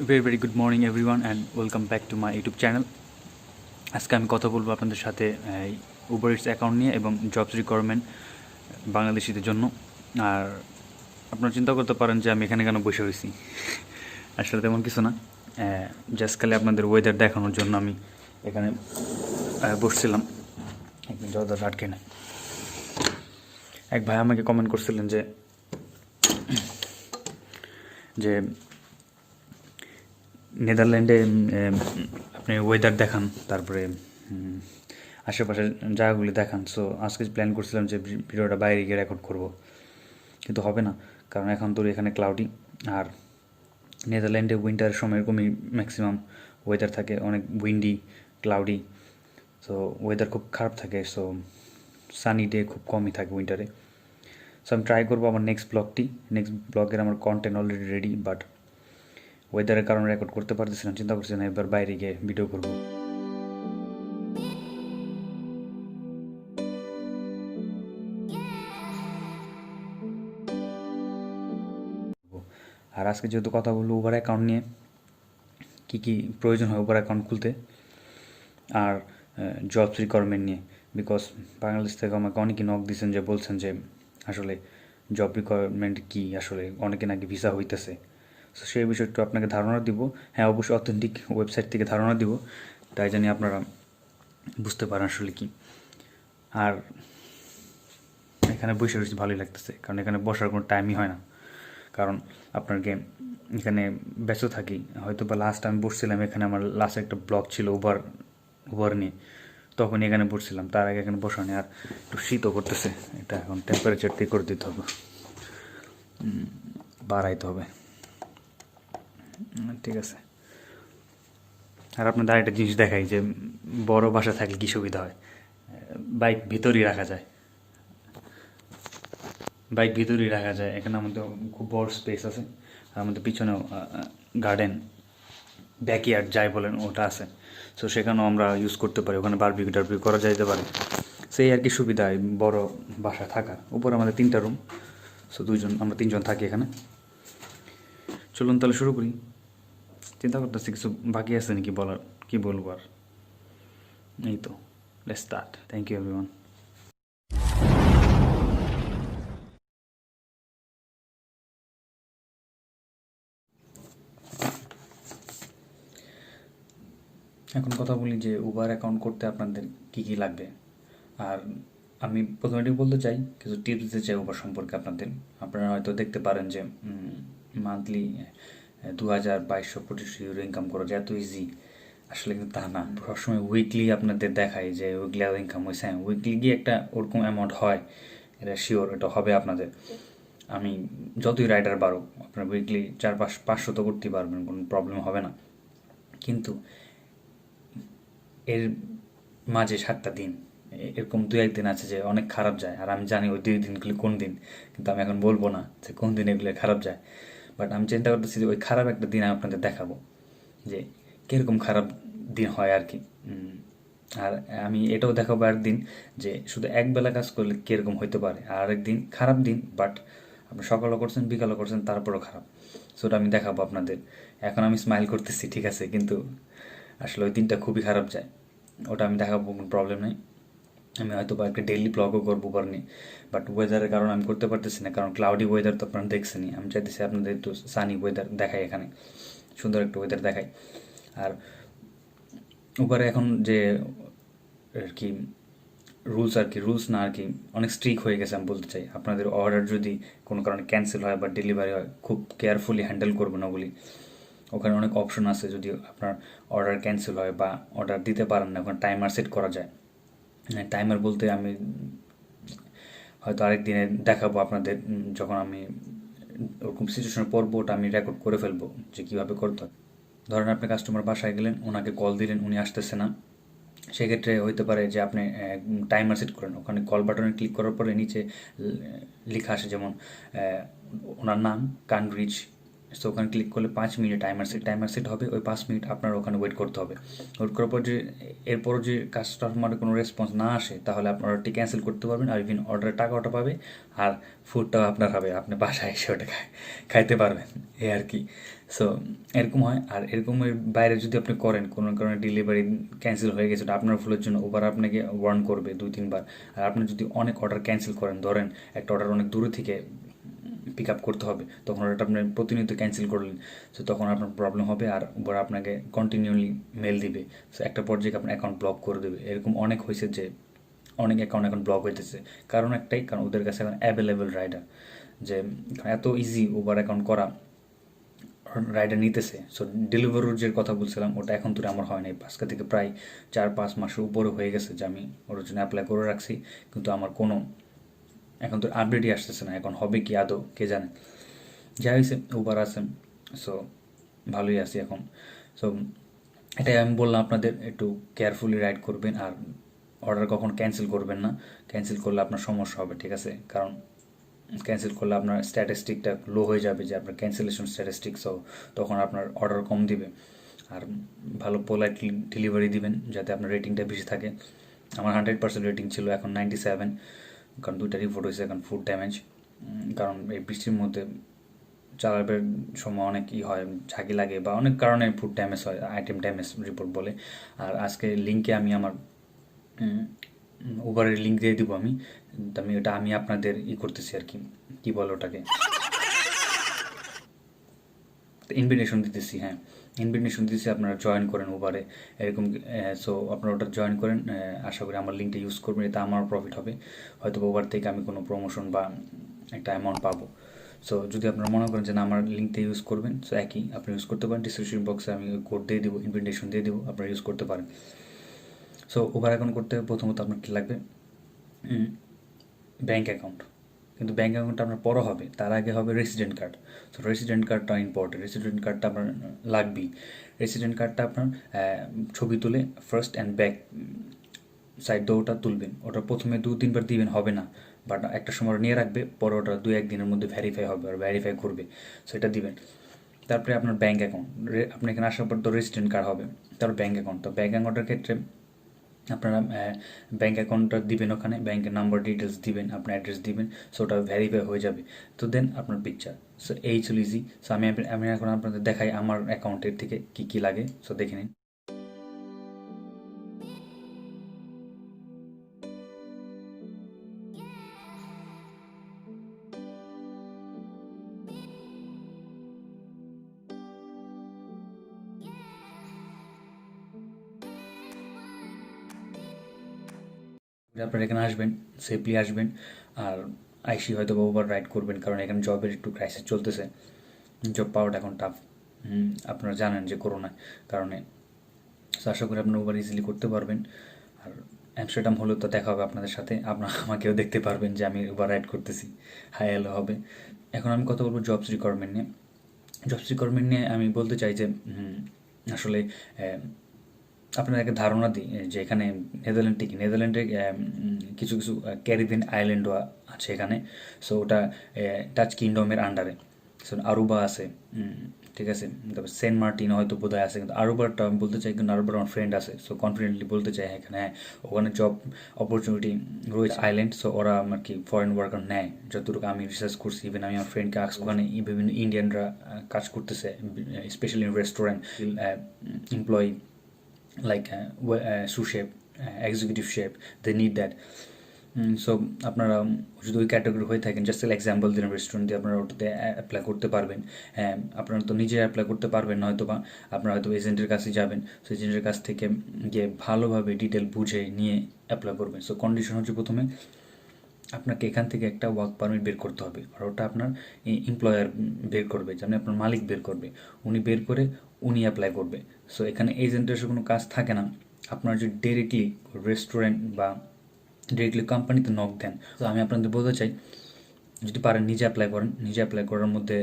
very good morning everyone and welcome back to my YouTube channel. আজকে আমি কথা বলবো আপনাদের সাথে উবার ইটস অ্যাকাউন্ট নিয়ে এবং জবস রিকোয়ারমেন্ট বাংলাদেশিদের জন্য। আর আপনারা চিন্তা করতে পারেন যে আমি এখানে কেন বসে রয়েছি। আসলে তেমন কিছু না, জাস্ট খালি আপনাদের ওয়েদার দেখানোর জন্য আমি এখানে বসছিলাম। একদিন জর্দার আটকে না, এক ভাই আমাকে কমেন্ট করছিলেন যে যে নেদারল্যান্ডে আপনি ওয়েদার দেখান, তারপরে আশেপাশের জায়গাগুলি দেখান। সো আজকে প্ল্যান করছিলাম যে ভিডিওটা বাইরে গিয়ে রেকর্ড করব, কিন্তু হবে না, কারণ এখন তো এখানে ক্লাউডি। আর নেদারল্যান্ডে উইন্টারের সময় এরকমই ম্যাক্সিমাম ওয়েদার থাকে, অনেক উইন্ডি, ক্লাউডি। সো ওয়েদার খুব খারাপ থাকে। সো সানি ডে খুব কমই থাকে উইন্টারে। সো আমি ট্রাই করবো আমার নেক্সট ব্লগের আমার কন্টেন্ট অলরেডি রেডি, বাট ওয়েদারের কারণে রেকর্ড করতে পারতেছিলাম। চিন্তা করছিলাম এবার বাইরে গিয়ে ভিডিও করব। আর আজকে যেহেতু কথা বলবো উবার অ্যাকাউন্ট নিয়ে, কী কী প্রয়োজন হয় উবার অ্যাকাউন্ট খুলতে, আর জবস রিকোয়ারমেন্ট নিয়ে। বিকজ বাংলাদেশ থেকে আমাকে অনেকেই নক দিয়েছেন, যে বলছেন যে আসলে জব রিকোয়ারমেন্ট কী, আসলে অনেকে নাকি ভিসা হইতেছে। সো সেই বিষয়ে একটু আপনাকে ধারণা দিব। হ্যাঁ, অবশ্যই অথেন্টিক ওয়েবসাইট থেকে ধারণা দিব, তাই জানি আপনারা বুঝতে পারেন আসলে কি। আর এখানে বসে রয়েছে ভালোই লাগতেছে, কারণ এখানে বসার কোনো টাইমই হয় না। কারণ আপনার গেম এখানে ব্যস্ত থাকি। হয়তো বা লাস্ট আমি বসছিলাম এখানে, আমার লাস্ট একটা ব্লগ ছিল উবার নিয়ে, তখন এখানে বসছিলাম, তার আগে এখানে বসা নেই। আর একটু শীতও করতেছে, এটা এখন টেম্পারেচার ঠিক করে দিতে হবে, বাড়াইতে হবে। ঠিক আছে। আর আপনাদের আরেকটা জিনিস দেখাই, যে বড় বাসা থাকলে কী সুবিধা হয়। বাইক ভিতরেই রাখা যায়, এখানে আমাদের খুব বড় স্পেস আছে। আর আমাদের পিছনেও গার্ডেন, ব্যাকইয়ার্ড যাই বলেন ওটা আছে। সো সেখানেও আমরা ইউজ করতে পারি, ওখানে বারবিকিউ টারবিকিউ করা যাইতে পারে। সেই আর কি সুবিধা হয় বড় বাসা থাকার। উপরে আমাদের 3টা রুম, সো আমরা 3জন থাকি এখানে। চলুন তাহলে শুরু করি। চিন্তা করতেছি কিছু বাকি আছে নাকি বলার, কি বলবো আর। এই তো, let's start. Thank you everyone. এখন কথা বলি যে উবার অ্যাকাউন্ট করতে আপনাদের কী কী লাগবে। আর আমি প্রথমে বলতে চাই, কিছু টিপস দিতে চাই উবার সম্পর্কে আপনাদের। আপনারা হয়তো দেখতে পারেন যে মান্থলি 2200-2500 ইনকাম করা যায় এত ইজি। আসলে কিন্তু তা না। সবসময় উইকলি আপনাদের দেখায় যে উইকলি ইনকাম হয়েছে। হ্যাঁ, উইকলি গিয়ে একটা ওরকম অ্যামাউন্ট হয়, এটা শিওর, এটা হবে আপনাদের। আমি যতই রাইডার বাড়ুক, আপনার উইকলি 400-500 তো করতেই পারবেন, কোনো প্রবলেম হবে না। কিন্তু এর মাঝে 7টা দিন এরকম 2-1 দিন আছে যে অনেক খারাপ যায়, আর আমি জানি ওই 2 দিনগুলি কোন দিন, কিন্তু আমি এখন বলবো না যে কোন দিন এগুলো খারাপ যায়। বাট আমি চিন্তা করতেছি যে ওই খারাপ একটা দিন আমি আপনাদের দেখাবো, যে কীরকম খারাপ দিন হয় আর কি। আর আমি এটাও দেখাবো একদিন যে শুধু একবেলা কাজ করলে কীরকম হইতে পারে, আর আরেকদিন খারাপ দিন, বাট আপনি সকালও করছেন বিকালও করছেন তারপরও খারাপ। সো ওটা আমি দেখাবো আপনাদের। এখন আমি স্মাইল করতেছি, ঠিক আছে, কিন্তু আসলে ওই দিনটা খুবই খারাপ যায়। ওটা আমি দেখাবো, কোনো প্রবলেম নেই। আমি হয়তো বা একটা ডেইলি ব্লগও করবো পর নিয়ে, বাট ওয়েদারের কারণে আমি করতে পারতেছি না, কারণ ক্লাউডি ওয়েদার তো আপনারা দেখছেনই। আমি চাইতেছি আপনাদের একটু সানি ওয়েদার দেখাই, এখানে সুন্দর একটা ওয়েদার দেখাই। আর উপরে এখন যে আর কি রুলস না আর কি, অনেক স্ট্রিক হয়ে গেছে। আমি বলতে চাই, আপনাদের অর্ডার যদি কোনো কারণে ক্যান্সেল হয় বা ডেলিভারি হয়, খুব কেয়ারফুলি হ্যান্ডেল করবেন ওগুলি। ওখানে অনেক অপশন আছে, যদি আপনার অর্ডার ক্যান্সেল হয় বা অর্ডার দিতে পারেন না, ওখানে টাইমার সেট করা যায়। টাইমার বলতে আমি হয়তো আরেক দিনে দেখাবো আপনাদের, যখন আমি ওরকম সিচুয়েশনে পড়বো, ওটা আমি রেকর্ড করে ফেলবো যে কীভাবে করতে হয়। ধরেন আপনি কাস্টমার বাসায় গেলেন, ওনাকে কল দিলেন, উনি আসতেছে না, সেক্ষেত্রে হইতে পারে যে আপনি টাইমার সেট করেন। ওখানে কল বাটনে ক্লিক করার পরে নিচে লেখা আসে, যেমন ওনার নাম, কান রিচ সো ওখানে ক্লিক করলে 5 মিনিট টাইমার সেট হবে, ওই 5 মিনিট আপনার ওখানে ওয়েট করতে হবে। ওয়েট করার পর যে এরপরও যে কাস্টমারের কোনো রেসপন্স না আসে, তাহলে আপনার অর্ডারটি ক্যান্সেল করতে পারবেন, আর ইভিন অর্ডারের টাকাটা পাবে, আর ফুডটাও আপনার হবে, আপনি বাসায় এসে ওটা খাইতে পারবেন, এই আর কি। সো এরকম হয়। আর এরকমের বাইরে যদি আপনি করেন, কোনো কারণে ডেলিভারি ক্যান্সেল হয়ে গেছে, ওটা আপনার ভুলের জন্য ওবার আপনাকে ওয়ার্ন করবে 2-3 বার। আর আপনি যদি অনেক অর্ডার ক্যান্সেল করেন, ধরেন একটা অর্ডার অনেক দূরে থেকে পিক আপ করতে হবে, তখন ওটা আপনি প্রতিনিয়ত ক্যান্সেল করলেন, সো তখন আপনার প্রবলেম হবে, আর ওরা আপনাকে কন্টিনিউলি মেল দিবে। সো একটা পর্যায়ে আপনার অ্যাকাউন্ট ব্লক করে দেবে। এরকম অনেক হয়েছে যে অনেক অ্যাকাউন্ট এখন ব্লক হইতেছে। কারণ একটাই, কারণ ওদের কাছে এখন অ্যাভেলেবেল রাইডার, যে এত ইজি ওভার অ্যাকাউন্ট করা, রাইডার নিতেছে। সো ডেলিভারির যে কথা বলছিলাম, ওটা এখন তো আমার হয় নাই, আজকে থেকে প্রায় 4-5 মাসের উপরে হয়ে গেছে যে আমি ওর জন্য অ্যাপ্লাই করে রাখছি, কিন্তু আমার কোনো এখন তো আপডেটই আসতেছে না। এখন হবে কি আদৌ কে জানে। যা হয়েছে উবার আছে, সো ভালোই আছি এখন। সো এটাই আমি বললাম আপনাদের, একটু কেয়ারফুলি রাইড করবেন, আর অর্ডার কখন ক্যান্সেল করবেন না। ক্যান্সেল করলে আপনার সমস্যা হবে, ঠিক আছে? কারণ ক্যান্সেল করলে আপনার স্ট্যাটিস্টিকটা লো হয়ে যাবে, যে আপনার ক্যান্সেলেশন স্ট্যাটিস্টিক্সও, তখন আপনার অর্ডার কম দিবে। আর ভালো পোলাইটলি ডেলিভারি দিবেন, যাতে আপনার রেটিংটা বেশি থাকে। আমার 100% রেটিং ছিল, এখন 97, কারণ 2টা রিপোর্ট হয়েছে এখন ফুড ড্যামেজ। কারণ এই বৃষ্টির মধ্যে চালাবার সময় অনেক হয়, ঝাঁকি লাগে, বা অনেক কারণে ফুড ড্যামেজ হয়, আইটেম ড্যামেজ রিপোর্ট বলে। আর আজকে লিঙ্কে আমি আমার উবারের লিঙ্ক দিয়ে দিব আমি ওটা আমি আপনাদের করতেছি আর কি, কী বলে ওটাকে, ইনভিটেশন দিতেছি। হ্যাঁ, ইনভিটেশন দিতেছি, আপনারা জয়েন করেন উবারে এরকম। সো আপনারা ওটা জয়েন করেন, আশা করি আমার লিঙ্কটা ইউজ করবেন, এতে আমার প্রফিট হবে, হয়তো উবার থেকে আমি কোনো প্রমোশন বা একটা অ্যামাউন্ট পাবো। সো যদি আপনারা মনে করেন যে না আমার লিঙ্কটা ইউজ করবেন, সো একই আপনি ইউজ করতে পারেন। ডিসক্রিপশন বক্সে আমি কোড দিয়ে দেবো, ইনভিটেশন দিয়ে দেবো, আপনারা ইউজ করতে পারেন। সো উবার অ্যাকাউন্ট করতে প্রথমত আপনার কী লাগবে? Bank account. কিন্তু ব্যাঙ্ক অ্যাকাউন্টটা আপনার পরে হবে, তার আগে হবে রেসিডেন্ট কার্ড। সো রেসিডেন্ট কার্ডটা ইম্পর্টেন্ট, রেসিডেন্ট কার্ডটা আপনার লাগবেই। রেসিডেন্ট কার্ডটা আপনার ছবি তুলে ফ্রন্ট অ্যান্ড ব্যাক সাইড ওটা তুলবেন। ওটা প্রথমে 2-3 বার দিবেন, হবে না, বাট একটা সময় নিয়ে রাখবে, পরে ওটা 2-1 দিনের মধ্যে ভেরিফাই হবে, আর ভেরিফাই করবে, সো এটা দিবেন। তারপরে আপনার ব্যাঙ্ক অ্যাকাউন্ট, আপনি এখানে আসার পর তো রেসিডেন্ট কার্ড হবে, তারপর ব্যাঙ্ক অ্যাকাউন্ট। তো ব্যাঙ্ক অ্যাকাউন্টের ক্ষেত্রে আপনারা ব্যাঙ্ক অ্যাকাউন্টটা দিবেন, ওখানে ব্যাঙ্কের নাম্বার ডিটেলস দিবেন, আপনার অ্যাড্রেস দিবেন, সো ওটা ভেরিফাই হয়ে যাবে। তো দেন আপনার পিকচার। সো এই ছিল ইজি। সো আমি এখন আপনাদের দেখাই আমার অ্যাকাউন্টের থেকে কী কী লাগে, সো দেখে নিন। আপনারা এখানে আসবেন, সেফলি আসবেন, আর আইসি হয়তো বা ওভার রাইড করবেন, কারণ এখানে জবের একটু ক্রাইসিস চলতেছে, জব পাওয়াটা এখন টাফ। আপনারা জানেন যে করোনার কারণে। সো আশা করি আপনারা ওভার ইজিলি করতে পারবেন। আর অ্যামস্টারডাম হলেও তো দেখা হবে আপনাদের সাথে, আপনারা আমাকেও দেখতে পারবেন যে আমি ওভার রাইড করতেছি, হাই হ্যালো হবে। এখন আমি কথা বলবো জবস রিকোয়ারমেন্ট নিয়ে। জবস রিকোয়ারমেন্ট নিয়ে আমি বলতে চাই যে আসলে আপনাদেরকে ধারণা দিই যে এখানে নেদারল্যান্ডে কিছু কিছু ক্যারিবিয়ান আইল্যান্ডও আছে এখানে। সো ওটা টাচ কিংডমের আন্ডারে। সো আরুবা আছে, ঠিক আছে, তারপর সেন্ট মার্টিন হয়তো বোধহয় আছে, কিন্তু আরুবারটা আমি বলতে চাই, কিন্তু আরুবার আমার ফ্রেন্ড আছে, সো কনফিডেন্টলি বলতে চাই এখানে হ্যাঁ ওখানে জব অপরচুনিটি রয়েছে আইল্যান্ড। সো ওরা আর কি ফরেন ওয়ার্কার নেয়, যতটুকু আমি রিসার্চ করছি। ইভেন আমি আমার ফ্রেন্ডকে আস, ওখানে বিভিন্ন ইন্ডিয়ানরা কাজ করতেছে, specially in restaurant employee, like sous chef, executive chef, they need that. So আপনারা যদি ওই ক্যাটাগরি হয়ে থাকেন, জাস্ট এক্সাম্পল দিলাম, রেস্টুরেন্ট দিয়ে আপনারা ওটাতে অ্যাপ্লাই করতে পারবেন। হ্যাঁ, আপনারা তো নিজে অ্যাপ্লাই করতে পারবেন না, হয়তো বা আপনারা হয়তো এজেন্টের কাছে যাবেন, সো এজেন্টের কাছ থেকে গিয়ে ভালোভাবে ডিটেল বুঝে নিয়ে অ্যাপ্লাই করবেন। সো কন্ডিশন হচ্ছে প্রথমে আপনাকে এখান থেকে একটা ওয়ার্ক পারমিট বের করতে হবে, আর ওটা আপনার এমপ্লয়ার বের করবে, যেমন আপনার মালিক বের করবে, উনি বের করে উনি অ্যাপ্লাই করবে। সো এখানে এজেন্টের কোনো কাজ থাকে না, আপনার যদি ডিরেক্টলি রেস্টুরেন্ট বা ডিরেক্টলি কোম্পানিতে নক দেন। তো আমি আপনাদের বলতে চাই, যদি পারেন নিজে অ্যাপ্লাই করেন। নিজে অ্যাপ্লাই করার মধ্যে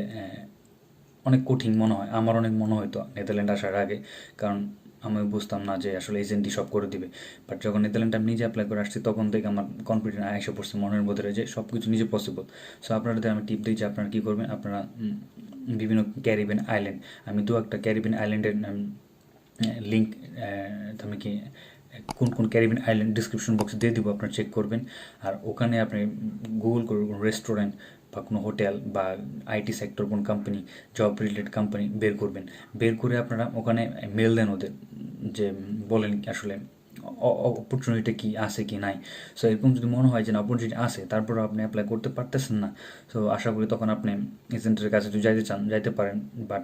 অনেক কঠিন মনে হয়, আমার অনেক মনে হয়তো নেদারল্যান্ড আসার আগে, কারণ আমি বুঝতাম না যে আসলে এজেন্টই সব করে দিবে। বাট যখন নেদারল্যান্ডে আমি নিজে অ্যাপ্লাই করে আসছি, তখন থেকে আমার কনফিডেন্স এসে পড়ছে মনের মধ্যে যে সব কিছু নিজে পসিবল। সো আপনাদের আমি টিপ দিই যে আপনারা কী করবেন, আপনারা বিভিন্ন ক্যারিবিয়ান আইল্যান্ড, আমি দু একটা ক্যারিবিয়ান আইল্যান্ডের লিঙ্ক তুমি কি কোন কোন ক্যারিবিয়ান আইল্যান্ড ডিসক্রিপশন বক্সে দিয়ে দিব, আপনারা চেক করবেন। আর ওখানে আপনি গুগল করবেন রেস্টুরেন্ট বা কোনো হোটেল বা আইটি সেক্টর কোন কোম্পানি, জব রিলেটেড কোম্পানি বের করবেন। বের করে আপনারা ওখানে মেল দেন ওদের, যে বলেন আসলে অপরচুনিটি কি আছে কি নাই। সো এরকম যদি মনে হয় যে না অপরচুনিটি আছে, তারপরে আপনি অ্যাপ্লাই করতে পারতেছেন না, সো আশা করি তখন আপনি এজেন্টের কাছে যদি যাইতে চান যাইতে পারেন। বাট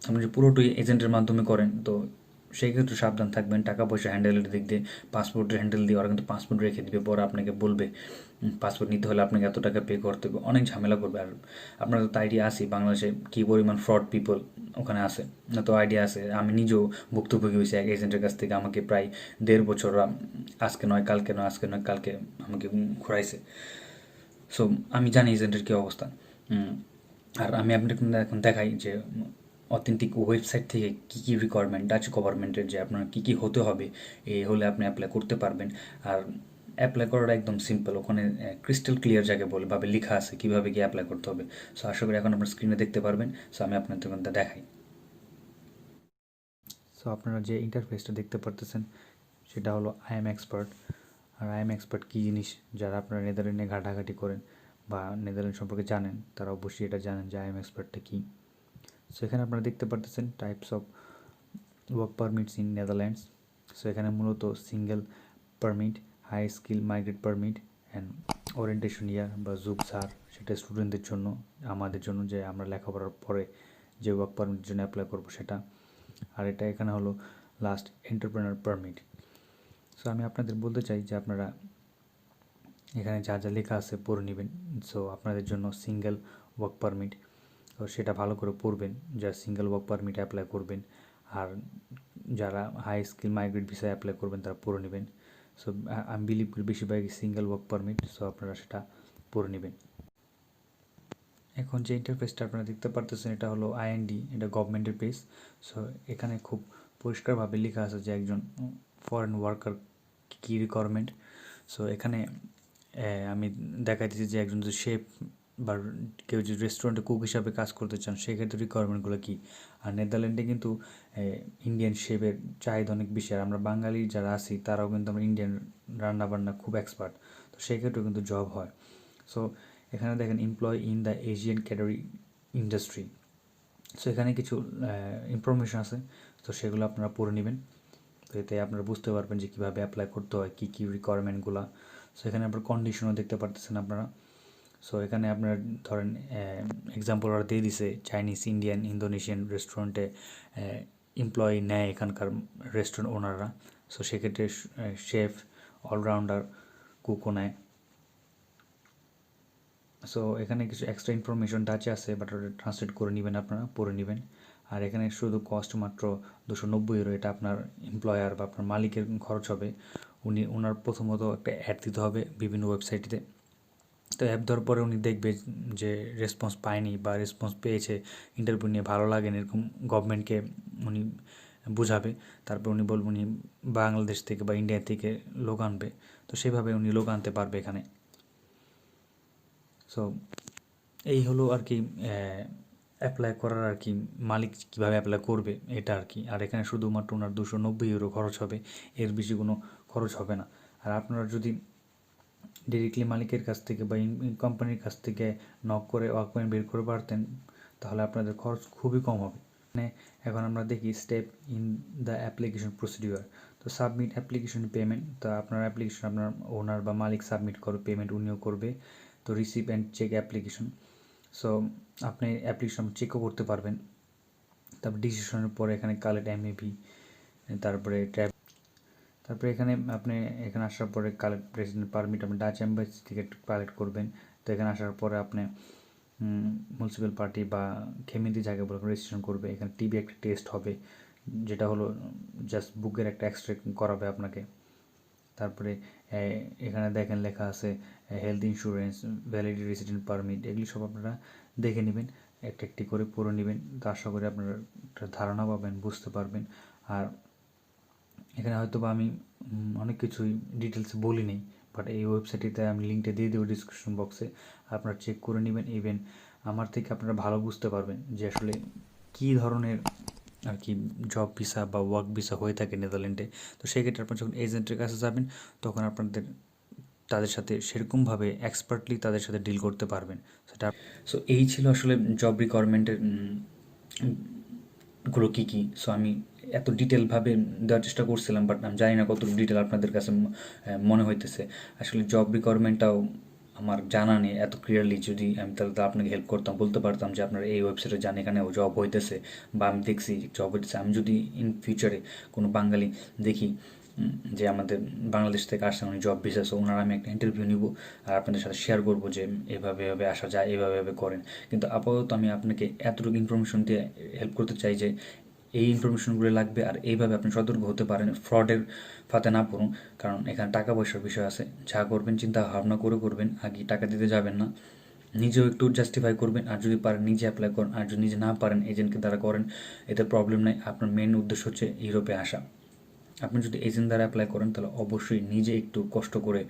আপনি যদি পুরোটাই এজেন্টের মাধ্যমে করেন, তো সেই ক্ষেত্রে সাবধান থাকবেন টাকা পয়সা হ্যান্ডেলের দিক দিয়ে। পাসপোর্টের হ্যান্ডেল দিয়ে ওরা কিন্তু পাসপোর্ট রেখে দিবে, পরে আপনাকে বলবে পাসপোর্ট নিতে হলে আপনাকে এত টাকা পে করতে হবে, অনেক ঝামেলা করবে। আর আপনার তো আইডিয়া আছে বাংলাদেশে কী পরিমাণ ফ্রড পিপল ওখানে আছে, না তো আইডিয়া আছে। আমি নিজেও ভুক্তভোগী হয়েছি এক এজেন্টের কাছ থেকে, আমাকে প্রায় 1.5 বছর আজকে নয় কালকে নয় আজকে নয় কালকে আমাকে ঘুরাইছে। সো আমি জানি এজেন্টের কী অবস্থা। আর আমি আপনাকে এখন দেখাই যে অথেন্টিক ওয়েবসাইট থেকে কী কী রিকোয়ারমেন্ট ডাচ গভর্নমেন্টের, যে আপনার কী কী হতে হবে এই হলে আপনি অ্যাপ্লাই করতে পারবেন। আর অ্যাপ্লাই করাটা একদম সিম্পল, ওখানে ক্রিস্টাল ক্লিয়ার জায়গায় ভাবে লেখা আছে কীভাবে কি অ্যাপ্লাই করতে হবে। সো আশা করি এখন আপনার স্ক্রিনে দেখতে পারবেন। সো আমি আপনাদের মধ্যে দেখাই। সো আপনারা যে ইন্টারফেসটা দেখতে পারতেছেন সেটা হলো আই এম এক্সপার্ট। আর আই এম এক্সপার্ট কী জিনিস, যারা আপনারা নেদারল্যান্ডে ঘাটাঘাটি করেন বা নেদারল্যান্ড সম্পর্কে জানেন তারা অবশ্যই এটা জানেন যে আই এম এক্সপার্টটা কী। সো এখানে আপনারা দেখতে পারতেছেন types of work permits in Netherlands. So এখানে মূলত single permit, high skill migrate permit and orientation year বা জুবসার, সেটা স্টুডেন্টদের জন্য, আমাদের জন্য যে আমরা লেখাপড়ার পরে যে ওয়ার্ক পারমিটের জন্য অ্যাপ্লাই করবো সেটা। আর এটা এখানে হলো লাস্ট এন্টারপ্রেনার পারমিট। সো আমি আপনাদের বলতে চাই যে আপনারা এখানে যা যা লেখা আছে পড়ে নেবেন। সো আপনাদের জন্য সিঙ্গেল ওয়ার্ক পারমিট, তো সেটা ভালো করে পড়বেন, যা সিঙ্গেল ওয়ার্ক পারমিট অ্যাপ্লাই করবেন। আর যারা হাই স্কিল মাইগ্রেট ভিসায় অ্যাপ্লাই করবেন তারা পড়ে নেবেন। সো আমি বিলিভ করি বেশিরভাগই সিঙ্গেল ওয়ার্ক পারমিট, সো আপনারা সেটা পড়ে নেবেন। এখন যে ইন্টারফেসটা আপনারা দেখতে পারতেছেন এটা হলো আইএনডি, এটা গভর্নমেন্টের পেজ। সো এখানে খুব পরিষ্কারভাবে লেখা আছে যে একজন ফরেন ওয়ার্কার কী রিকোয়ারমেন্ট। সো এখানে আমি দেখাইতেছি যে একজন যদি শেফ বা কেউ যদি রেস্টুরেন্টে কুক হিসাবে কাজ করতে চান সেক্ষেত্রে রিকোয়ারমেন্টগুলো কী। আর নেদারল্যান্ডে কিন্তু ইন্ডিয়ান শেফের চাহিদা অনেক বেশি, আর আমরা বাঙালি যারা আছি তারাও কিন্তু আমরা ইন্ডিয়ান রান্নাবান্না খুব এক্সপার্ট, তো সেক্ষেত্রেও কিন্তু জব হয়। সো এখানে দেখেন employ in the Asian catering industry. So এখানে কিছু ইনফরমেশন আছে, তো সেগুলো আপনারা পড়ে নেবেন। তো এতে আপনারা বুঝতে পারবেন যে কীভাবে অ্যাপ্লাই করতে হয়, কী কী রিকোয়ারমেন্টগুলো। সো এখানে আপনার কন্ডিশনও দেখতে পারতেছেন আপনারা। সো এখানে আপনারা ধরেন এক্সাম্পল ওরা দিয়ে দিছে চাইনিজ, ইন্ডিয়ান, ইন্দোনেশিয়ান রেস্টুরেন্টে এমপ্লয়ি নেয় এখানকার রেস্টুরেন্ট ওনাররা। সো সেক্ষেত্রে শেফ, অলরাউন্ডার, কুকও নেয়। সো এখানে কিছু এক্সট্রা ইনফরমেশন টাচে আছে, বাট ওটা ট্রান্সলেট করে নেবেন, আপনারা পড়ে নেবেন। আর এখানে শুধু কস্ট মাত্র 290 ইউরো, এটা আপনার এমপ্লয়ার বা আপনার মালিকের খরচ হবে। ওনার প্রথমত একটা অ্যাড দিতে হবে বিভিন্ন ওয়েবসাইটে। তো অ্যাপ দেওয়ার পরে উনি দেখবে যে রেসপন্স পায়নি বা রেসপন্স পেয়েছে, ইন্টারভিউ নিয়ে ভালো লাগেনি, এরকম গভর্নমেন্টকে উনি বুঝাবে। তারপর উনি বলবেন উনি বাংলাদেশ থেকে বা ইন্ডিয়া থেকে লোক আনবে, তো সেভাবে উনি লোক আনতে পারবে এখানে। সো এই হলো আর কি অ্যাপ্লাই করার আর কি, মালিক কীভাবে অ্যাপ্লাই করবে এটা আর কি। আর এখানে শুধুমাত্র ওনার 290 ইউরো খরচ হবে, এর বেশি কোনো খরচ হবে না। আর আপনারা যদি ডিরেক্টলি মালিকের কাছ থেকে বা কোম্পানির কাছ থেকে নক করে ওয়ার্কম্যান বের করে পারতেন তাহলে আপনাদের খরচ খুবই কম হবে। মানে এখন আমরা দেখি step in the application procedure. তো সাবমিট অ্যাপ্লিকেশন পেমেন্ট, তো আপনার অ্যাপ্লিকেশন আপনার ওনার বা মালিক সাবমিট করবে, পেমেন্ট উনিও করবে। তো receive and check application, so আপনি অ্যাপ্লিকেশন চেকও করতে পারবেন। তারপর ডিসিশনের পরে এখানে কালেক্ট এমএভি, তারপরে এখানে আপনি এখানে আসার পরে কালেক্ট রেসিডেন্ট পারমিট, আপনি ডাচ এম্বাসি থেকে কালেক্ট করবেন। তো এখানে আসার পরে আপনি মিউনিসিপ্যাল পার্টি বা খেমিদি জায়গায় বলে রেজিস্ট্রেশন করবে। এখানে টিবি একটা টেস্ট হবে, যেটা হলো জাস্ট বুকের একটা এক্সট্রা করাবে আপনাকে। তারপরে এখানে দেখেন লেখা আছে health insurance, valid resident permit, এগুলি সব আপনারা দেখে নেবেন, একটা একটি করে পড়ে নেবেন। তো আশা করি আপনারা একটা ধারণা পাবেন, বুঝতে পারবেন। আর এখানে হয়তো বা আমি অনেক কিছুই ডিটেলসে বলি নেই, বাট এই ওয়েবসাইটটিতে আমি লিঙ্কটা দিয়ে দেবো ডিসক্রিপশন বক্সে, আপনারা চেক করে নেবেন। ইভেন আমার থেকে আপনারা ভালো বুঝতে পারবেন যে আসলে কী ধরনের আর কি জব ভিসা বা ওয়ার্ক ভিসা হয়ে থাকে নেদারল্যান্ডে। তো সেক্ষেত্রে আপনারা যখন এজেন্টের কাছে যাবেন তখন আপনাদের তাদের সাথে সেরকমভাবে এক্সপার্টলি তাদের সাথে ডিল করতে পারবেন সেটা। সো এই ছিল আসলে জব রিকোয়ারমেন্টের গুলো কী কী। সো আমি এত ডিটেলভাবে দেওয়ার চেষ্টা করছিলাম, বাট আমি জানি না কতটুকু ডিটেল আপনাদের কাছে মনে হইতেছে। আসলে জব রিকোয়ারমেন্টটাও আমার জানা নেই এত ক্লিয়ারলি। যদি আমি তাহলে তো আপনাকে হেল্প করতাম, বলতে পারতাম যে আপনারা এই ওয়েবসাইটে যান, এখানেও জব হইতেছে, বা আমি দেখছি জব হইতেছে। আমি যদি ইন ফিউচারে কোনো বাঙালি দেখি যে আমাদের বাংলাদেশ থেকে আসছে উনি জব ভিসা, সো ওনারা আমি একটা ইন্টারভিউ নিব আর আপনাদের সাথে শেয়ার করবো যে এভাবে এভাবে আসা যায়, এভাবে এভাবে করেন। কিন্তু আপাতত আমি আপনাকে এতটুকু ইনফরমেশন দিয়ে হেল্প করতে চাই যে এই ইনফরমেশনগুলো লাগবে, আর এইভাবে আপনি সতর্ক হতে পারেন, ফ্রডের ফাঁদে না পড়ুন। কারণ এখানে টাকা পয়সার বিষয় আছে, যা করবেন চিন্তা ভাবনা করে করবেন, আগে টাকা দিতে যাবেন না। নিজেও একটু জাস্টিফাই করবেন, আর যদি পারেন নিজে অ্যাপ্লাই করেন, আর যদি নিজে না পারেন এজেন্টকে দ্বারা করেন, এতে প্রবলেম নেই। আপনার মেন উদ্দেশ্য হচ্ছে ইউরোপে আসা। আপনি যদি এজেন্ট দ্বারা অ্যাপ্লাই করেন তাহলে অবশ্যই নিজে একটু কষ্ট করে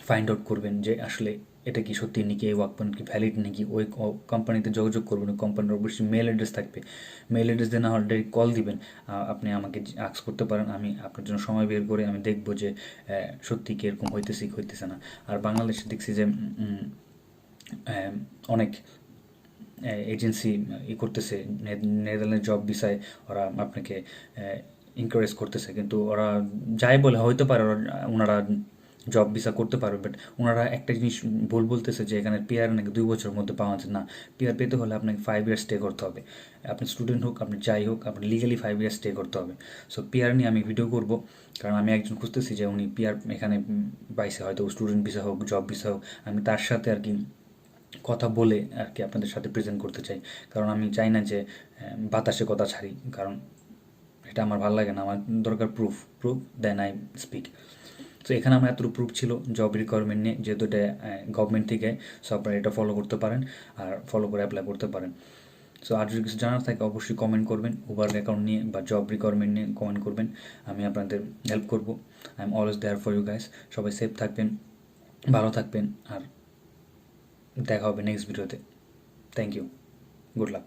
ফাইন্ড আউট করবেন যে আসলে এটা কি সত্যি নাকি, এই ওয়ার্ক পারমিট কি ভ্যালিড নাকি। ওই কোম্পানিতে যোগাযোগ করবেন, ওই কোম্পানির অবশ্যই মেল অ্যাড্রেস থাকবে। মেল অ্যাড্রেস দিয়ে না হলে ডাইরেক্ট কল দিবেন, আপনি আমাকে আক্স করতে পারেন, আমি আপনার জন্য সময় বের করে আমি দেখবো যে সত্যি কি এরকম হইতেছে কি হইতেছে না। আর বাংলাদেশে দেখছি যে অনেক এজেন্সি করতেছে, নেদারল্যান্ড জব ভিসায় ওরা আপনাকে এনকারেজ করতেছে, কিন্তু ওরা যাই বলে হইতে পারে ওনারা জব ভিসা করতে পারবে, বাট ওনারা একটা জিনিস ভুল বলতেছে যে এখানে পিআর নাকি 2 বছরের মধ্যে পাওয়া যাচ্ছে না। পিআর পেতে হলে আপনাকে 5 ইয়ার্স স্টে করতে হবে। আপনি স্টুডেন্ট হোক, আপনি যাই হোক, আপনি লিগালি 5 ইয়ার্স স্টে করতে হবে। সো পিআর নিয়ে আমি ভিডিও করব, কারণ আমি একজন খুঁজতেছি যে উনি পিআর এখানে পাইছে, হয়তো স্টুডেন্ট ভিসা হোক, জব ভিসা হোক। আমি তার সাথে আর কি কথা বলে আর কি আপনাদের সাথে প্রেজেন্ট করতে চাই, কারণ আমি চাই না যে বাতাসে কথা ছাড়ি, কারণ এটা আমার ভালো লাগে না। আমার দরকার প্রুফ দেন আই স্পিক। তো এখানে আমার এতটুকু প্রুফ ছিল জব রিকোয়ারমেন্ট নিয়ে, যেহেতু এটা গভর্নমেন্ট থেকে, সো আপনারা এটা ফলো করতে পারেন আর ফলো করে অ্যাপ্লাই করতে পারেন। সো আর যদি কিছু জানার থাকে অবশ্যই কমেন্ট করবেন, উবার অ্যাকাউন্ট নিয়ে বা জব রিকোয়ারমেন্ট নিয়ে কমেন্ট করবেন, আমি আপনাদের হেল্প করবো। I am always there for you guys. সবাই সেফ থাকবেন, ভালো থাকবেন, আর দেখা হবে নেক্সট ভিডিওতে। Thank you, good lakh.